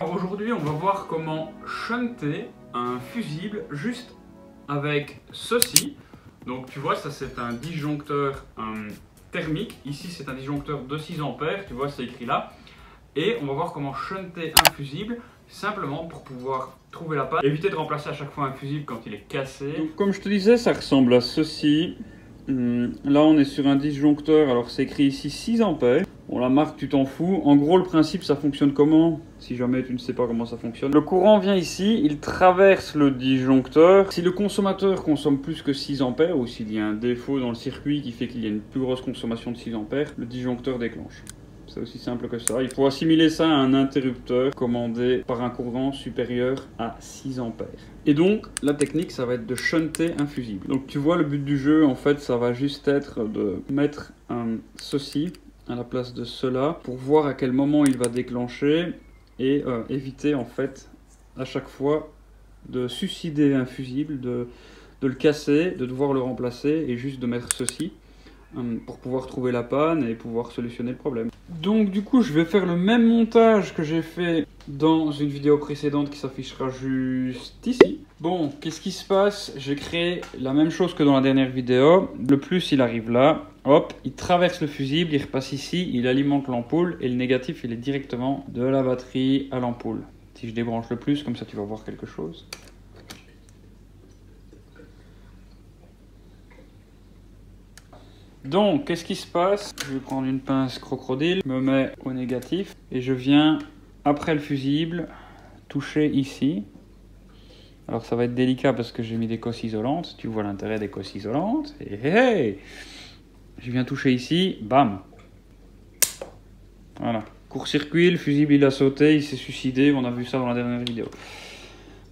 Alors aujourd'hui, on va voir comment shunter un fusible juste avec ceci. Donc tu vois, ça c'est un disjoncteur thermique. Ici c'est un disjoncteur de 6 ampères, tu vois, c'est écrit là. Et on va voir comment shunter un fusible simplement pour pouvoir trouver la panne. Éviter de remplacer à chaque fois un fusible quand il est cassé. Donc, comme je te disais, ça ressemble à ceci. Là on est sur un disjoncteur, alors c'est écrit ici 6 ampères. Bon, la marque tu t'en fous. En gros le principe, ça fonctionne comment? Si jamais tu ne sais pas comment ça fonctionne. Le courant vient ici, il traverse le disjoncteur. Si le consommateur consomme plus que 6 ampères ou s'il y a un défaut dans le circuit qui fait qu'il y a une plus grosse consommation de 6 ampères, le disjoncteur déclenche. C'est aussi simple que ça. Il faut assimiler ça à un interrupteur commandé par un courant supérieur à 6 ampères. Et donc, la technique, ça va être de shunter un fusible. Donc, tu vois, le but du jeu, en fait, ça va juste être de mettre ceci à la place de cela pour voir à quel moment il va déclencher et éviter, en fait, à chaque fois de suicider un fusible, de le casser, de devoir le remplacer et juste de mettre ceci pour pouvoir trouver la panne et pouvoir solutionner le problème. Donc du coup je vais faire le même montage que j'ai fait dans une vidéo précédente qui s'affichera juste ici. Bon, qu'est-ce qui se passe? J'ai créé la même chose que dans la dernière vidéo. Le plus il arrive là, hop, il traverse le fusible, il repasse ici, il alimente l'ampoule et le négatif il est directement de la batterie à l'ampoule. Si je débranche le plus, comme ça tu vas voir quelque chose. Donc, qu'est-ce qui se passe? Je vais prendre une pince crocodile, je me mets au négatif et je viens, après le fusible, toucher ici. Alors ça va être délicat parce que j'ai mis des cosses isolantes, tu vois l'intérêt des cosses isolantes. Et je viens toucher ici, bam. Voilà, court-circuit, le fusible il a sauté, il s'est suicidé, on a vu ça dans la dernière vidéo.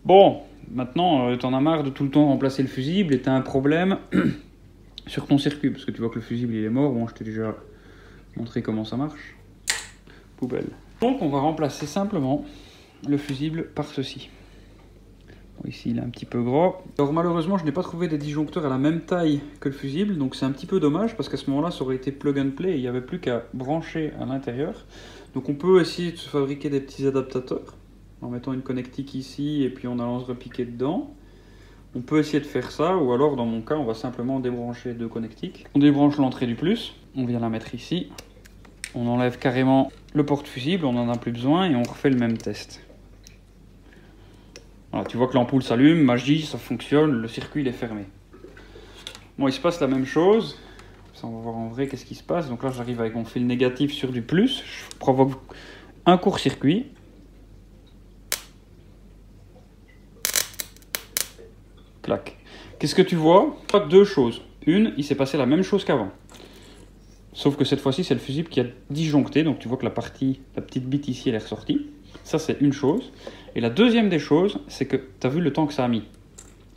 Bon, maintenant, t'en as marre de tout le temps remplacer le fusible et t'as un problème sur ton circuit, parce que tu vois que le fusible il est mort. Bon, je t'ai déjà montré comment ça marche. Poubelle. Donc on va remplacer simplement le fusible par ceci. Bon, ici il est un petit peu gros. Alors malheureusement je n'ai pas trouvé des disjoncteurs à la même taille que le fusible, donc c'est un petit peu dommage parce qu'à ce moment là ça aurait été plug and play et il n'y avait plus qu'à brancher à l'intérieur. Donc on peut essayer de se fabriquer des petits adaptateurs en mettant une connectique ici et puis en allant se repiquer dedans. On peut essayer de faire ça, ou alors dans mon cas, on va simplement débrancher deux connectiques. On débranche l'entrée du plus, on vient la mettre ici. On enlève carrément le porte-fusible, on n'en a plus besoin et on refait le même test. Voilà, tu vois que l'ampoule s'allume, magie, ça fonctionne, le circuit il est fermé. Bon, il se passe la même chose. Ça, on va voir en vrai qu'est-ce qui se passe. Donc là, j'arrive avec mon fil négatif sur du plus. Je provoque un court-circuit. Qu'est-ce que tu vois? Deux choses. Une, il s'est passé la même chose qu'avant. Sauf que cette fois-ci, c'est le fusible qui a disjoncté. Donc tu vois que la petite bite ici, elle est ressortie. Ça, c'est une chose. Et la deuxième des choses, c'est que tu as vu le temps que ça a mis.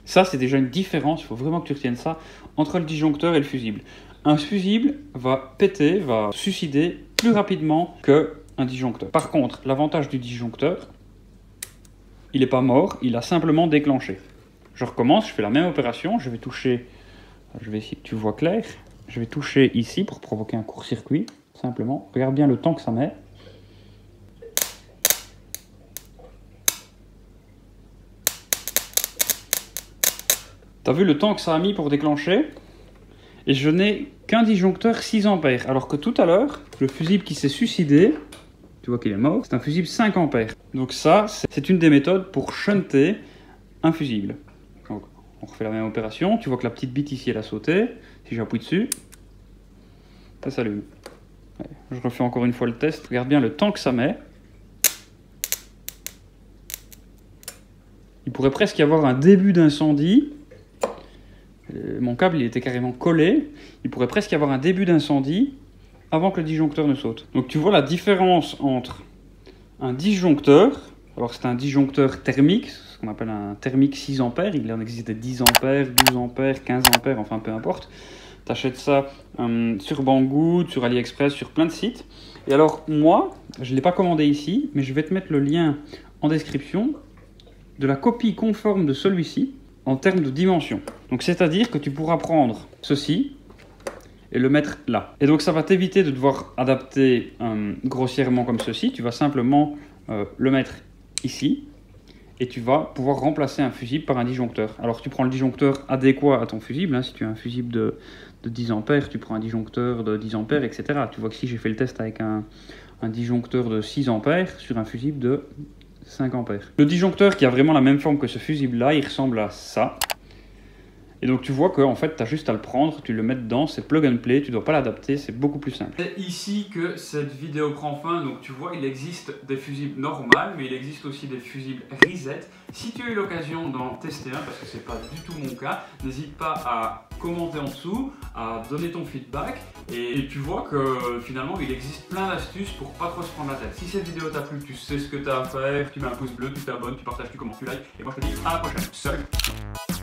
Ça, c'est déjà une différence. Il faut vraiment que tu retiennes ça entre le disjoncteur et le fusible. Un fusible va péter, va suicider plus rapidement qu'un disjoncteur. Par contre, l'avantage du disjoncteur, il n'est pas mort, il a simplement déclenché. Je recommence, je fais la même opération, je vais toucher, je vais essayer que tu vois clair, je vais toucher ici pour provoquer un court-circuit, simplement. Regarde bien le temps que ça met. T'as vu le temps que ça a mis pour déclencher? Et je n'ai qu'un disjoncteur 6 ampères, alors que tout à l'heure, le fusible qui s'est suicidé, tu vois qu'il est mort, c'est un fusible 5 ampères. Donc ça, c'est une des méthodes pour shunter un fusible. Donc, on refait la même opération, tu vois que la petite bite ici elle a sauté, si j'appuie dessus, ça s'allume. Je refais encore une fois le test, regarde bien le temps que ça met. Il pourrait presque y avoir un début d'incendie, mon câble il était carrément collé, il pourrait presque y avoir un début d'incendie avant que le disjoncteur ne saute. Donc tu vois la différence entre un disjoncteur, alors c'est un disjoncteur thermique, ce qu'on appelle un thermique 6 ampères, il en existe des 10 ampères, 12 ampères, 15 ampères, enfin peu importe. Tu achètes ça sur Banggood, sur AliExpress, sur plein de sites. Et alors moi, je ne l'ai pas commandé ici, mais je vais te mettre le lien en description de la copie conforme de celui-ci en termes de dimension. Donc c'est-à-dire que tu pourras prendre ceci et le mettre là. Et donc ça va t'éviter de devoir adapter grossièrement comme ceci. Tu vas simplement le mettre ici. Et tu vas pouvoir remplacer un fusible par un disjoncteur. Alors tu prends le disjoncteur adéquat à ton fusible. Hein. Si tu as un fusible de 10 ampères, tu prends un disjoncteur de 10 ampères, etc. Tu vois que si j'ai fait le test avec un disjoncteur de 6 ampères sur un fusible de 5 ampères. Le disjoncteur qui a vraiment la même forme que ce fusible-là, il ressemble à ça. Et donc tu vois qu'en fait, tu as juste à le prendre, tu le mets dedans, c'est plug and play, tu ne dois pas l'adapter, c'est beaucoup plus simple. C'est ici que cette vidéo prend fin, donc tu vois, il existe des fusibles normales, mais il existe aussi des fusibles reset. Si tu as eu l'occasion d'en tester un, parce que c'est pas du tout mon cas, n'hésite pas à commenter en dessous, à donner ton feedback, et tu vois que finalement il existe plein d'astuces pour pas trop se prendre la tête. Si cette vidéo t'a plu, tu sais ce que tu as à faire, tu mets un pouce bleu, tu t'abonnes, tu partages, tu commentes, tu likes, et moi je te dis à la prochaine. Salut!